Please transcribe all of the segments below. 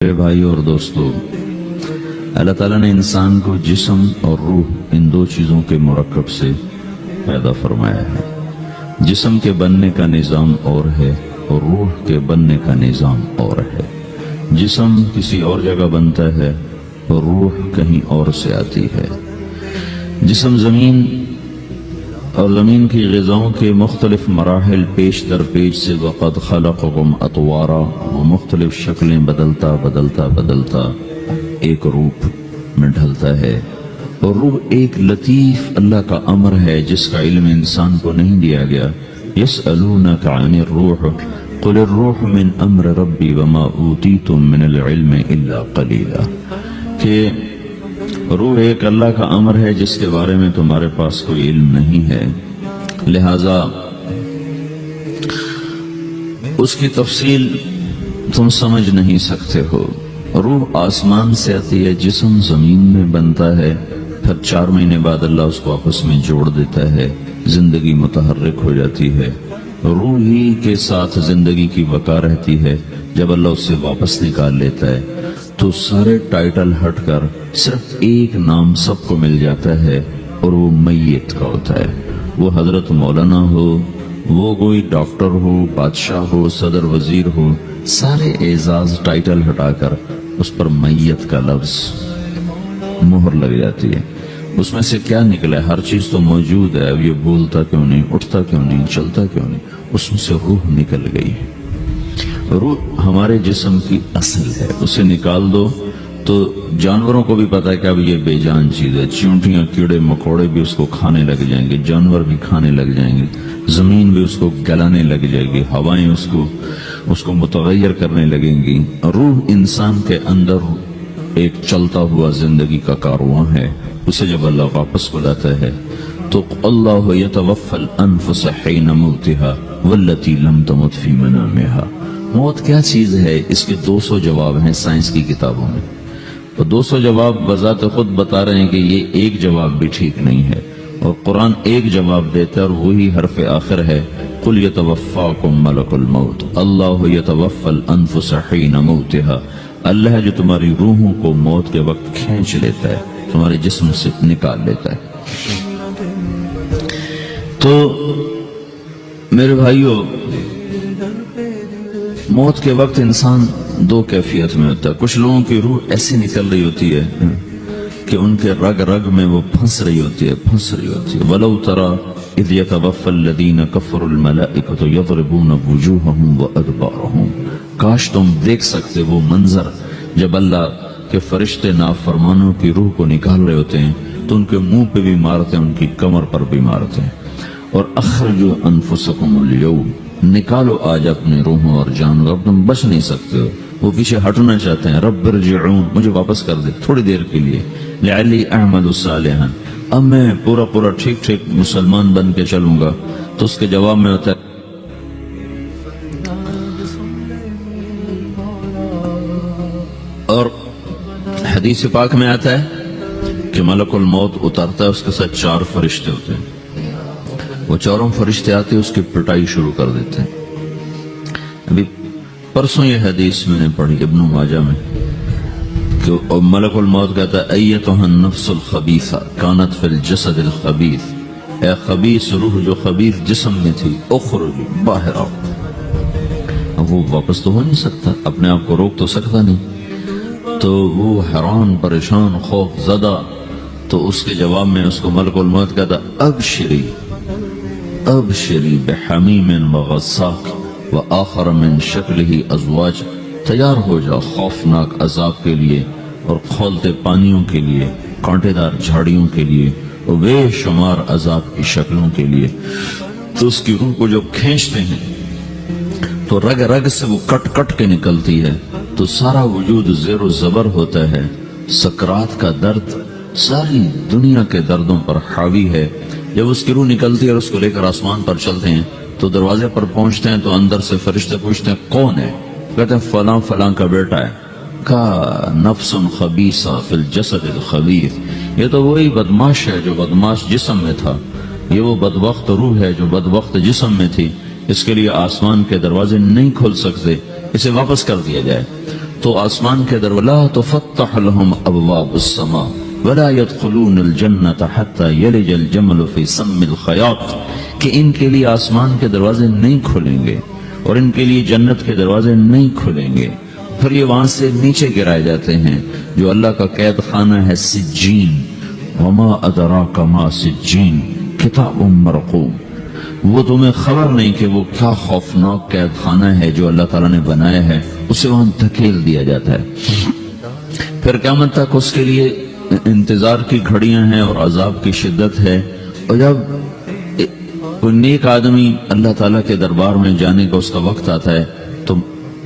میرے بھائی اور دوستو، اللہ تعالیٰ نے انسان کو جسم اور روح ان دو چیزوں کے مرکب سے پیدا فرمایا ہے۔ جسم کے بننے کا نظام اور ہے اور روح کے بننے کا نظام اور ہے۔ جسم کسی اور جگہ بنتا ہے اور روح کہیں اور سے آتی ہے۔ جسم زمین اور زمین کی غذاؤں کے مختلف مراحل پیش در پیش سے وقد خلقکم اطوارا، وہ مختلف شکلیں بدلتا ایک روپ میں ڈھلتا ہے، اور روح ایک لطیف اللہ کا امر ہے جس کا علم انسان کو نہیں دیا گیا۔ یسألونک عن الروح قل الروح من امر ربی وما اوتیتم من العلم الا قلیلا، کہ روح ایک اللہ کا امر ہے جس کے بارے میں تمہارے پاس کوئی علم نہیں ہے، لہذا اس کی تفصیل تم سمجھ نہیں سکتے ہو۔ روح آسمان سے آتی ہے، جسم زمین میں بنتا ہے، پھر 4 مہینے بعد اللہ اس کو آپس میں جوڑ دیتا ہے، زندگی متحرک ہو جاتی ہے۔ روح ہی کے ساتھ زندگی کی بقا رہتی ہے۔ جب اللہ اس سے واپس نکال لیتا ہے تو سارے ٹائٹل ہٹ کر صرف ایک نام سب کو مل جاتا ہے، اور وہ میت کا ہوتا ہے۔ وہ حضرت مولانا ہو، وہ کوئی ڈاکٹر ہو، بادشاہ ہو، صدر وزیر ہو، سارے اعزاز ٹائٹل ہٹا کر اس پر میت کا لفظ مہر لگ جاتی ہے۔ اس میں سے کیا نکلا ہے؟ ہر چیز تو موجود ہے، اب یہ بولتا کیوں نہیں، اٹھتا کیوں نہیں، چلتا کیوں نہیں؟ اس میں سے روح نکل گئی ہے۔ روح ہمارے جسم کی اصل ہے، اسے نکال دو تو جانوروں کو بھی پتا ہے کہ اب یہ بے جان چیز ہے۔ چیونٹیاں، کیڑے مکوڑے بھی اس کو کھانے لگ جائیں گے، جانور بھی کھانے لگ جائیں گے، زمین بھی اس کو گلانے لگ جائے گی، ہوائیں اس کو متغیر کرنے لگیں گی۔ روح انسان کے اندر ایک چلتا ہوا زندگی کا کارواں ہے۔ اسے جب اللہ واپس بلاتا ہے تو اللہ یتوفی الانفس حین موتها والتی لم تمت فی منامها۔ موت کیا چیز ہے؟ اس کے 200 جواب ہیں سائنس کی کتابوں میں، اور 200 جواب بذات خود بتا رہے ہیں کہ یہ ایک جواب بھی ٹھیک نہیں ہے، اور قرآن ایک جواب دیتا ہے اور وہی حرف آخر ہے، قل یتوفاکم ملک الموت اللہ یتوفی الانفس حین موتها۔ اللہ ہے جو تمہاری روحوں کو موت کے وقت کھینچ لیتا ہے، تمہارے جسم سے نکال لیتا ہے۔ تو میرے بھائیو، موت کے وقت انسان 2 کیفیت میں ہوتا ہے۔ کچھ لوگوں کی روح ایسی نکل رہی ہوتی ہے کہ ان کے رگ رگ میں وہ پھنس رہی ہوتی ہے۔ وَلَوْ تَرَى إِذْ يَتَوَفَّى الَّذِينَ كَفَرُوا الْمَلَائِكَةُ يَضْرِبُونَ وُجُوهَهُمْ وَأَدْبَارَهُمْ۔ کاش تم دیکھ سکتے وہ منظر جب اللہ کے فرشتے نافرمانوں کی روح کو نکال رہے ہوتے ہیں تو ان کے منہ پہ بھی مارتے ہیں، ان کی کمر پر بھی مارتے ہیں۔ اور اخرجوا انفسکم اليوم، نکالو آج اپنے روحوں اور جانوں، اب تم بچ نہیں سکتے ہو۔ وہ پیچھے ہٹنا چاہتے ہیں، رب ارجعون، مجھے واپس کر دے تھوڑی دیر کے لیے، لعلی اعمل صالحا، اب میں پورا ٹھیک مسلمان بن کے چلوں گا۔ تو اس کے جواب میں ہوتا ہے اور حدیث پاک میں آتا ہے کہ ملک الموت اترتا ہے، اس کے ساتھ 4 فرشتے ہوتے ہیں۔ وہ 4 فرشتے آتے اس کی پٹائی شروع کر دیتے ہیں۔ ابھی پرسوں یہ حدیث میں نے پڑھی ابن ماجہ میں کہ ملک الموت کہتا ہے ایتھا النفس الخبیثہ کانت فی الجسد الخبیث، اے خبیث روح جو خبیث جسم میں تھی، اخرج باہر آؤ۔ اب وہ واپس تو ہو نہیں سکتا، اپنے آپ کو روک تو سکتا نہیں، تو وہ حیران، پریشان، خوف زدہ۔ تو اس کے جواب میں اس کو ملک الموت کہتا ابشری بحمیم وغساق وآخر من شکلہ ازواج، تیار ہو جا خوفناک عذاب کے لیے اور کھولتے پانیوں کے لیے، کانٹے دار جھاڑیوں کے لیے، اور بے شمار عذاب کی شکلوں کے لیے۔ تو اس کی روح کو جب کھینچتے ہیں تو رگ رگ سے وہ کٹ کے نکلتی ہے، تو سارا وجود زیر و زبر ہوتا ہے۔ سکرات کا درد ساری دنیا کے دردوں پر حاوی ہے۔ جب اس کی روح نکلتی ہے اور اس کو لے کر آسمان پر چلتے ہیں تو دروازے پر پہنچتے ہیں تو اندر سے فرشتے پوچھتے ہیں کون ہے؟ کہتے ہیں فلاں فلاں کا بیٹا ہے۔ کا نفس خبیثہ فی الجسد الخبیث، یہ تو وہی بدماش ہے جو بدماش جسم میں تھا، یہ وہ بدبخت روح ہے جو بدبخت جسم میں تھی، اس کے لیے آسمان کے دروازے نہیں کھل سکتے، اسے واپس کر دیا جائے۔ تو آسمان کے در ولا تفتح لهم ابواب السماء ولا يدخلون الجنة حتى يلج الجمل في سم الخياط، کہ ان کے لیے آسمان کے دروازے نہیں کھلیں گے اور ان کے لیے جنت کے دروازے نہیں کھلیں گے، پھر یہ وہاں سے نیچے گرائے جاتے ہیں جو اللہ کا قید خانہ ہے سجین، وما ادراک ما سجین کتاب مرقوم، وہ تمہیں خبر نہیں کہ وہ کیا خوفناک قید خانہ ہے جو اللہ تعالیٰ نے بنایا ہے، اسے وہاں دھکیل دیا جاتا ہے، پھر قیامت تک اس کے لیے انتظار کی گھڑیاں ہیں اور عذاب کی شدت ہے۔ اور جب کوئی نیک آدمی اللہ تعالیٰ کے دربار میں جانے کا اس کا وقت آتا ہے تو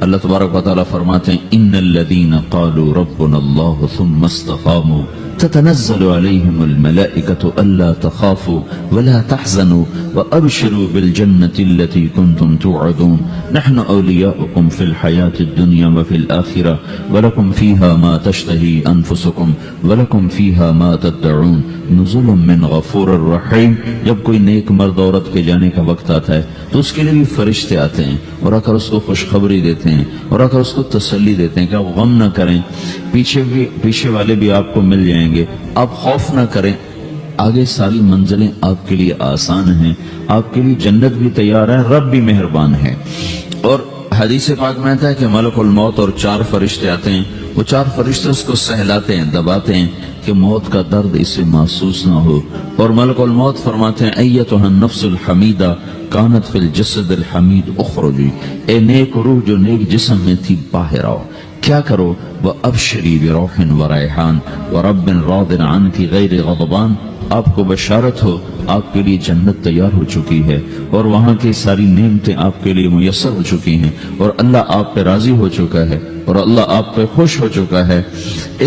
اللہ تبارک و تعالیٰ فرماتے ہیں ان الذین قالوا ربنا اللہ ثم استقاموا تتنزل علیہم الملائکۃ الا تخافوا ولا تحزنوا وابشروا بالجنة التي كنتم توعدون نحن اولیاؤکم فی الحیاة الدنیا وفی الآخرہ ولکم فیہا ما تشتہی انفسکم ولکم فیہا ما تدعون نزل من غفور الرحیم۔ جب کوئی نیک مرد عورت کے جانے کا وقت آتا ہے تو اس کے لیے بھی فرشتے آتے ہیں اور آ کر اس کو خوشخبری دیتے ہیں اور آ کر اس کو تسلی دیتے ہیں کہ آپ غم نہ کریں، پیچھے والے بھی آپ کو مل جائیں گے، آپ خوف نہ کریں، آگے ساری منزلیں آپ کے لیے آسان ہیں، آپ کے لیے جنت بھی تیار ہے، رب بھی مہربان ہے۔ اور حدیث پاک میں آتا ہے کہ ملک الموت اور 4 فرشتے آتے ہیں، وہ 4 فرشتے اس کو سہلاتے ہیں، دباتے ہیں کہ موت کا درد اسے محسوس نہ ہو، اور ملک الموت فرماتے ہیں ایتھا النفس الحمیدہ کانت فی الجسد الحمید اخرجی، اے نیک روح جو نیک جسم میں تھی باہر آؤ، کیا کرو وَأَبْشِرِي بِرَوْحٍ وَرَيْحَانٍ وَرَبٍّ رَاضٍ عَنْكِ غَيْرِ غَضْبَانٍ، آپ کو بشارت ہو آپ کے لیے جنت تیار ہو چکی ہے اور وہاں کی ساری نعمتیں آپ کے لیے میسر ہو چکی ہیں اور اللہ آپ پہ راضی ہو چکا ہے اور اللہ آپ پہ خوش ہو چکا ہے۔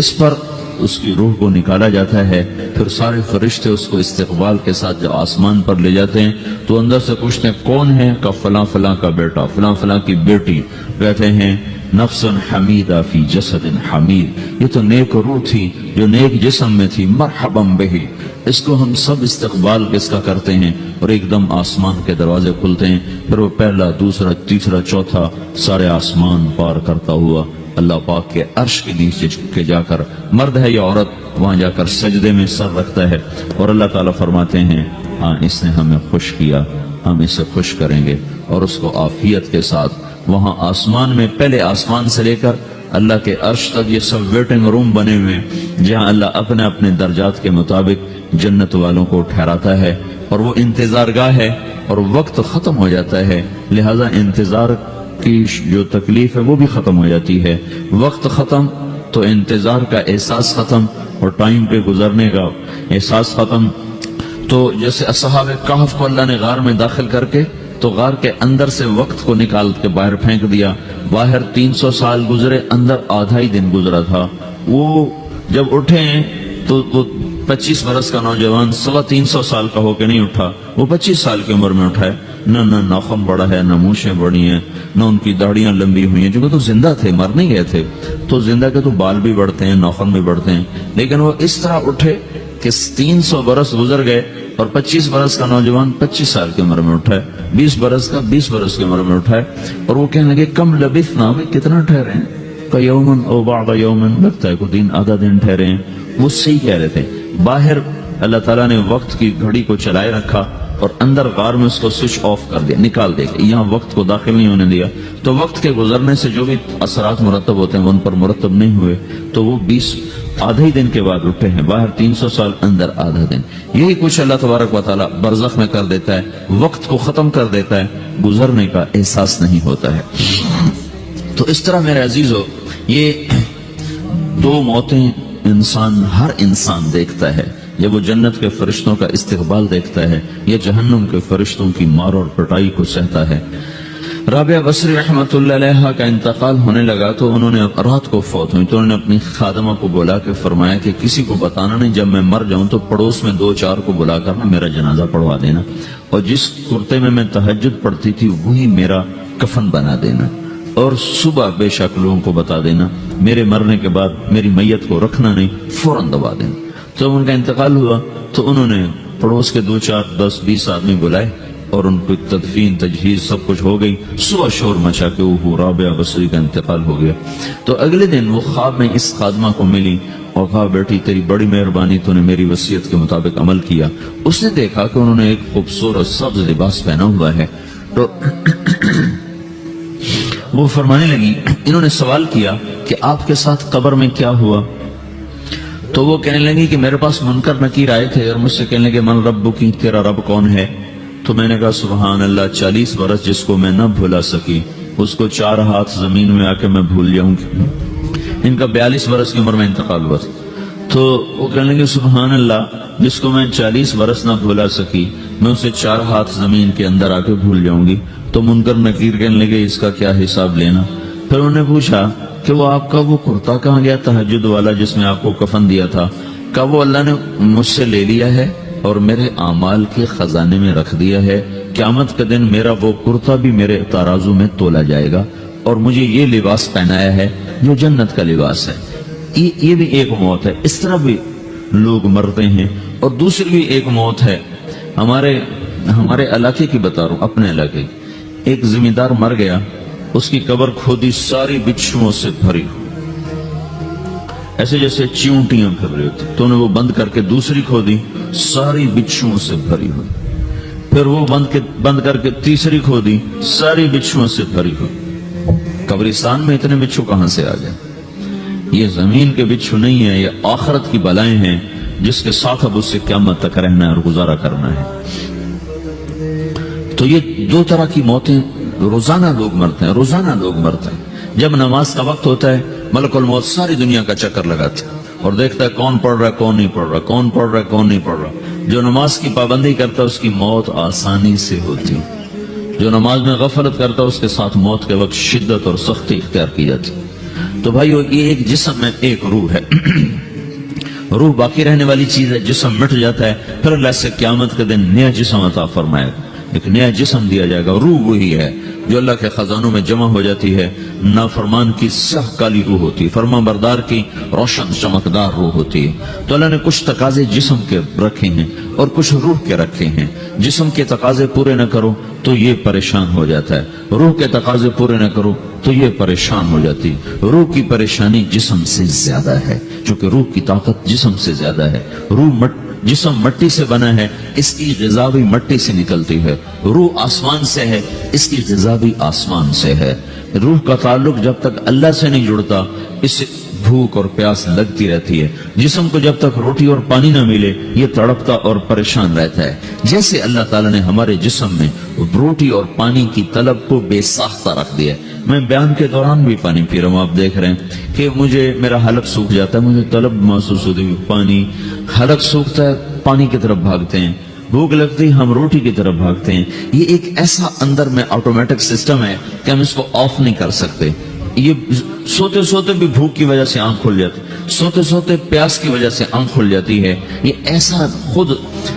اس پر اس کی روح کو نکالا جاتا ہے، پھر سارے فرشتے اس کو استقبال کے ساتھ جب آسمان پر لے جاتے ہیں تو اندر سے پوچھتے ہیں کون ہے؟ کہ فلاں فلاں کا بیٹا، فلاں فلاں کی بیٹی۔ کہتے ہیں نفس حمیدہ فی جسد حمید، یہ تو نیک روح تھی جو نیک جسم میں تھی، مرحبا بہی، اس کو ہم سب استقبال کس کا کرتے ہیں، اور ایک دم آسمان کے دروازے کھلتے ہیں، پھر وہ پہلا دوسرا تیسرا چوتھا سارے آسمان پار کرتا ہوا اللہ پاک کے عرش کے نیچے کے جا کر، مرد ہے یا عورت، وہاں جا کر سجدے میں سر رکھتا ہے اور اللہ تعالیٰ فرماتے ہیں ہاں اس نے ہمیں خوش کیا، ہم اسے خوش کریں گے، اور اس کو عافیت کے ساتھ وہاں آسمان میں، پہلے آسمان سے لے کر اللہ کے عرش تک یہ سب ویٹنگ روم بنے ہوئے جہاں اللہ اپنے اپنے درجات کے مطابق جنت والوں کو ٹھہراتا ہے، اور وہ انتظار گاہ ہے اور وقت ختم ہو جاتا ہے، لہذا انتظار کی جو تکلیف ہے وہ بھی ختم ہو جاتی ہے، وقت ختم تو انتظار کا احساس ختم اور ٹائم پہ گزرنے کا احساس ختم۔ تو جیسے اصحاب کہف کو اللہ نے غار میں داخل کر کے تو غار کے اندر سے وقت کو نکال کے باہر پھینک دیا، باہر 300 سال گزرے، اندر آدھا ہی دن گزرا تھا، وہ جب اٹھے ہیں تو وہ 25 برس کا نوجوان 350 سال کا ہو کے نہیں اٹھا، وہ 25 سال کی عمر میں اٹھا ہے، نہ ناخن بڑا ہے، نہ مونچھیں بڑی ہیں، نہ ان کی داڑیاں لمبی ہوئی ہیں، چونکہ تو زندہ تھے، مر نہیں گئے تھے، تو زندہ کے تو بال بھی بڑھتے ہیں، ناخن بھی بڑھتے ہیں، لیکن وہ اس طرح اٹھے کہ 300 برس گزر گئے اور 25 برس کا نوجوان 25 سال کی عمر میں اٹھا ہے، 20 برس کا 20 برس کی عمر میں اٹھا ہے، اور وہ کہنے لگے کم لبثنا، کتنا ٹھہرے ہیں، کہ یومن او بعض یومن، لگتا ہے کوئی دن آدھا دن ٹھہرے ہیں، وہ صحیح کہہ رہے تھے۔ باہر اللہ تعالیٰ نے وقت کی گھڑی کو چلائے رکھا اور اندر غار میں اس کو سوئچ آف کر دیا، نکال دیا، یہاں وقت کو داخل نہیں ہونے دیا، تو وقت کے گزرنے سے جو بھی اثرات مرتب ہوتے ہیں وہ ان پر مرتب نہیں ہوئے، تو وہ 20 آدھے ہی دن کے بعد اٹھے ہیں، باہر 300 سال، اندر آدھا دن۔ یہی کچھ اللہ تبارک و تعالیٰ برزخ میں کر دیتا ہے، وقت کو ختم کر دیتا ہے، گزرنے کا احساس نہیں ہوتا ہے۔ تو اس طرح میرے عزیزو، یہ 2 موتیں ہر انسان دیکھتا ہے، جب وہ جنت کے فرشتوں کا استقبال دیکھتا ہے یا جہنم کے فرشتوں کی مار اور پٹائی کو سہتا ہے۔ رابعہ بصری رحمت اللہ علیہ کا انتقال ہونے لگا تو انہوں نے رات کو فوت ہوئی تو انہوں نے اپنی خادمہ کو بلا کے فرمایا کہ کسی کو بتانا نہیں، جب میں مر جاؤں تو پڑوس میں 2-4 کو بلا کر میرا جنازہ پڑھوا دینا، اور جس کرتے میں تہجد پڑھتی تھی وہی میرا کفن بنا دینا، اور صبح بے شک لوگوں کو بتا دینا، میرے مرنے کے بعد میری میت کو رکھنا نہیں، فوراً دبا دینا۔ جب ان کا انتقال ہوا تو انہوں نے پڑوس کے 2-4 10-20 آدمی بلائے اور ان کو تدفین تجہیز سب کچھ ہو گئی. صبح شور مچا کے وہ رابعہ بصری کا انتقال ہو گیا. تو اگلے دن وہ خواب میں اس خادمہ کو ملی اور کہا بیٹی تیری بڑی مہربانی، تو نے میری وصیت کے مطابق عمل کیا. اس نے دیکھا کہ انہوں نے ایک خوبصورت سبز لباس پہنا ہوا ہے. تو وہ فرمانے لگی، انہوں نے سوال کیا کہ آپ کے ساتھ قبر میں کیا ہوا؟ تو وہ کہنے لگی کہ میرے پاس منکر نکیر آئے تھے اور مجھ سے کہنے لگے من رب کی، تیرا رب کون ہے؟ تو میں نے کہا سبحان اللہ، 40 برس جس کو میں نہ بھولا سکی اس کو 4 ہاتھ زمین میں آ کے میں بھول جاؤں گی. ان کا 42 برس کی عمر میں انتقال ہوا تھا. تو وہ کہنے لگے سبحان اللہ، جس کو میں 40 برس نہ بھولا سکی میں اسے 4 ہاتھ زمین کے اندر آ کے بھول جاؤں گی. تو منکر نکیر کہنے لگے اس کا کیا حساب لینا؟ پھر انہوں نے پوچھا کہ وہ آپ کا وہ کرتا کہاں گیا تہجد والا جس میں آپ کو کفن دیا تھا؟ کہا وہ اللہ نے مجھ سے لے لیا ہے اور میرے اعمال کے خزانے میں رکھ دیا ہے. قیامت کے دن میرا وہ کرتا بھی میرے ترازو میں تولا جائے گا اور مجھے یہ لباس پہنایا ہے جو جنت کا لباس ہے. یہ بھی ایک موت ہے. اس طرح بھی لوگ مرتے ہیں. اور دوسری بھی ایک موت ہے. ہمارے علاقے کی بتا رہا ہوں، اپنے علاقے کی. ایک زمیندار مر گیا، اس کی قبر کھودی ساری بچھوؤں سے بھری ہو، ایسے جیسے چیونٹیاں پھر رہی ہوتی. تو انہیں وہ بند کر کے دوسری کھودی، ساری بچھوؤں سے بھری ہوئی. پھر وہ بند کر کے تیسری کھودی، ساری بچھوؤں سے بھری ہوئی. قبرستان میں اتنے بچھو کہاں سے آ گئے؟ یہ زمین کے بچھو نہیں ہے، یہ آخرت کی بلائیں ہیں جس کے ساتھ اب اس سے قیامت تک رہنا ہے اور گزارا کرنا ہے. تو یہ 2 طرح کی موتیں روزانہ لوگ مرتے ہیں، روزانہ لوگ مرتے ہیں. جب نماز کا وقت ہوتا ہے ملک الموت ساری دنیا کا چکر لگاتا ہے اور دیکھتا ہے کون پڑھ رہا ہے کون نہیں پڑھ رہا، کون پڑھ رہا ہے کون نہیں پڑھ رہا. جو نماز کی پابندی کرتا ہے اس کی موت آسانی سے ہوتی، جو نماز میں غفلت کرتا ہے اس کے ساتھ موت کے وقت شدت اور سختی اختیار کی جاتی. تو بھائیو یہ ایک جسم میں ایک روح ہے. روح باقی رہنے والی چیز ہے، جسم مٹ جاتا ہے، پھر اللہ سے قیامت کے دن نیا جسم عطا فرمائے گا، ایک نیا جسم دیا جائے گا. روح وہی ہے جو اللہ کے خزانوں میں جمع ہو جاتی ہے. نافرمان کی سیاہ کالی روح ہوتی ہے، فرما بردار کی روشن چمکدار روح ہوتی ہے. تو اللہ نے کچھ تقاضے جسم کے رکھے ہیں اور کچھ روح کے رکھے ہیں. جسم کے تقاضے پورے نہ کرو تو یہ پریشان ہو جاتا ہے، روح کے تقاضے پورے نہ کرو تو یہ پریشان ہو جاتی. روح کی پریشانی جسم سے زیادہ ہے چونکہ روح کی طاقت جسم سے زیادہ ہے. جسم مٹی سے بنا ہے، اس کی غذا بھی مٹی سے نکلتی ہے. روح آسمان سے ہے، اس کی غذا بھی آسمان سے ہے. روح کا تعلق جب تک اللہ سے نہیں جڑتا اس سے بھوک اور پیاس لگتی رہتی ہے. جسم کو جب تک روٹی اور پانی نہ ملے یہ تڑپتا اور پریشان رہتا ہے. جیسے اللہ تعالیٰ نے ہمارے جسم میں روٹی اور پانی کی طلب کو بے ساختہ رکھ دیا. میں بیان کے دوران بھی پانی پی رہا ہوں، آپ دیکھ رہے ہیں کہ میرا حلق سوکھ جاتا ہے، مجھے طلب محسوس ہوتی ہے پانی. حلق سوکھتا ہے پانی کی طرف بھاگتے ہیں، بھوک لگتی ہم روٹی کی طرف بھاگتے ہیں. یہ ایک ایسا اندر میں آٹومیٹک سسٹم ہے کہ ہم اس کو آف نہیں کر سکتے. یہ سوتے سوتے بھی بھوک کی وجہ سے آنکھ کھل جاتی، سوتے سوتے پیاس کی وجہ سے آنکھ کھل جاتی ہے. یہ ایسا خود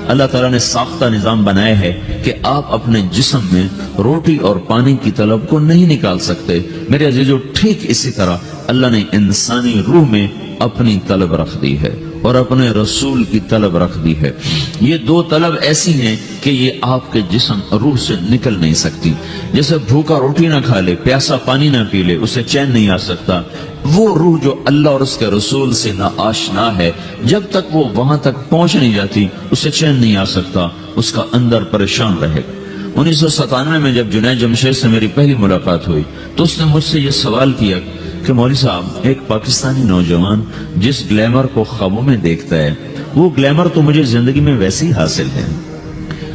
اللہ تعالیٰ نے ساختہ نظام بنایا ہے کہ آپ اپنے جسم میں روٹی اور پانی کی طلب کو نہیں نکال سکتے. میرے عزیزو ٹھیک اسی طرح اللہ نے انسانی روح میں اپنی طلب رکھ دی ہے اور اپنے رسول کی طلب رکھ دی ہے. یہ 2 طلب ایسی ہیں کہ یہ آپ کے جسم روح سے نکل نہیں سکتی. جیسے بھوکا روٹی نہ کھا لے، پیاسا پانی نہ پی لے، اسے چین نہیں آ سکتا. وہ روح جو اللہ اور اس کے رسول سے نا آشنا ہے، جب تک وہ وہاں تک پہنچ نہیں جاتی اسے چین نہیں آ سکتا، اس کا اندر پریشان رہے گا. 1997 میں جب جنید جمشید سے میری پہلی ملاقات ہوئی تو اس نے مجھ سے یہ سوال کیا کہ مولوی صاحب ایک پاکستانی نوجوان جس گلیمر کو خوابوں میں دیکھتا ہے وہ گلیمر تو مجھے زندگی میں ویسے ہی حاصل ہے.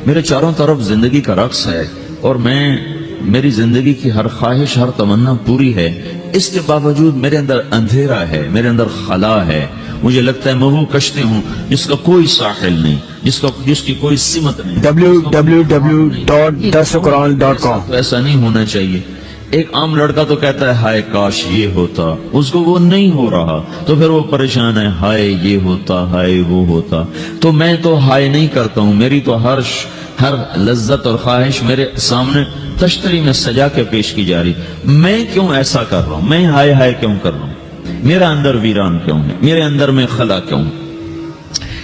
میرے چاروں طرف زندگی کا رقص ہے اور میری زندگی کی ہر خواہش ہر تمنا پوری ہے. اس کے باوجود میرے اندر اندھیرا ہے، میرے اندر خلا ہے. مجھے لگتا ہے میں وہ کشتی ہوں جس کا کوئی ساحل نہیں، جس کی کوئی سمت نہیں. www.dasquran.com. ایسا نہیں ہونا چاہیے. ایک عام لڑکا تو کہتا ہے ہائے کاش یہ ہوتا، اس کو وہ نہیں ہو رہا تو پھر وہ پریشان ہے، ہائے یہ ہوتا، ہائے وہ ہوتا. تو میں تو ہائے نہیں کرتا ہوں، میری تو ہر لذت اور خواہش میرے سامنے تشتری میں سجا کے پیش کی جا رہی. میں کیوں ایسا کر رہا ہوں؟ میں ہائے ہائے کیوں کر رہا ہوں؟ میرا اندر ویران کیوں ہے؟ میرے اندر میں خلا کیوں؟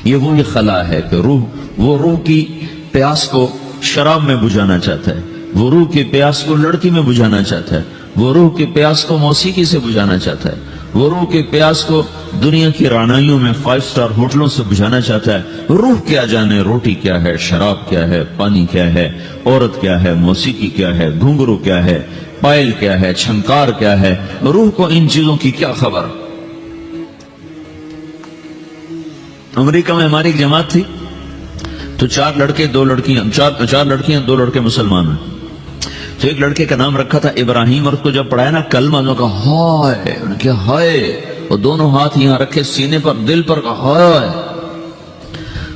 یہ وہی خلا ہے کہ روح کی پیاس کو شراب میں بجھانا چاہتا ہے، وہ روح کی پیاس کو لڑکی میں بجھانا چاہتا ہے، وہ روح کی پیاس کو موسیقی سے بجھانا چاہتا ہے، وہ روح کی پیاس کو دنیا کی رعنائیوں میں 5 سٹار ہوٹلوں سے بجھانا چاہتا ہے۔ روح کیا جانے روٹی کیا ہے، شراب کیا ہے، پانی کیا ہے، عورت کیا ہے، موسیقی کیا ہے، گھنگرو کیا ہے، پائل کیا ہے، چھنکار کیا ہے، روح کو ان چیزوں کی کیا خبر۔ امریکہ میں ہماری ایک جماعت تھی تو 4 لڑکے 2 لڑکیاں، 4 لڑکیاں 2 لڑکے مسلمان ہیں۔ تو ایک لڑکے کا نام رکھا تھا ابراہیم، اور اس کو جب پڑھایا نا کلمہ، انہوں نے کہا ہائے، انہوں نے کہا ہائے، اور دونوں ہاتھ یہاں رکھے سینے پر، دل پر، کہا ہائے۔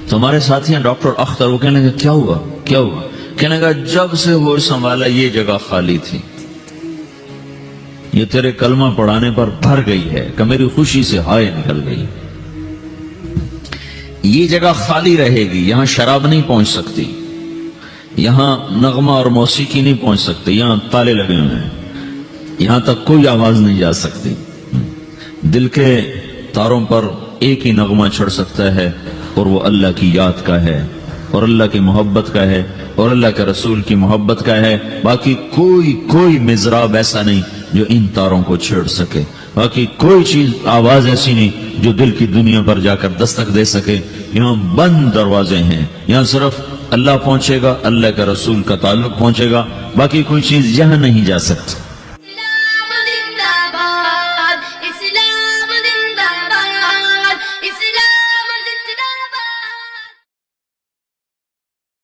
تو ہمارے ساتھی ہیں ڈاکٹر اختر، وہ کہنے لگے کیا ہوا کیا ہوا؟ کہنے لگا جب سے ہوش سنبھالا یہ جگہ خالی تھی، یہ تیرے کلمہ پڑھانے پر بھر گئی ہے کہ میری خوشی سے ہائے نکل گئی۔ یہ جگہ خالی رہے گی، یہاں شراب نہیں پہنچ سکتی، یہاں نغمہ اور موسیقی نہیں پہنچ سکتے، یہاں تالے لگے ہوئے ہیں، یہاں تک کوئی آواز نہیں جا سکتی۔ دل کے تاروں پر ایک ہی نغمہ چڑھ سکتا ہے، اور وہ اللہ کی یاد کا ہے، اور اللہ کی محبت کا ہے، اور اللہ کے رسول کی محبت کا ہے۔ باقی کوئی مضراب ایسا نہیں جو ان تاروں کو چھیڑ سکے، باقی کوئی چیز آواز ایسی نہیں جو دل کی دنیا پر جا کر دستک دے سکے۔ یہاں بند دروازے ہیں، یہاں صرف اللہ پہنچے گا، اللہ کے رسول کا تعلق پہنچے گا، باقی کوئی چیز یہاں نہیں جا سکتی۔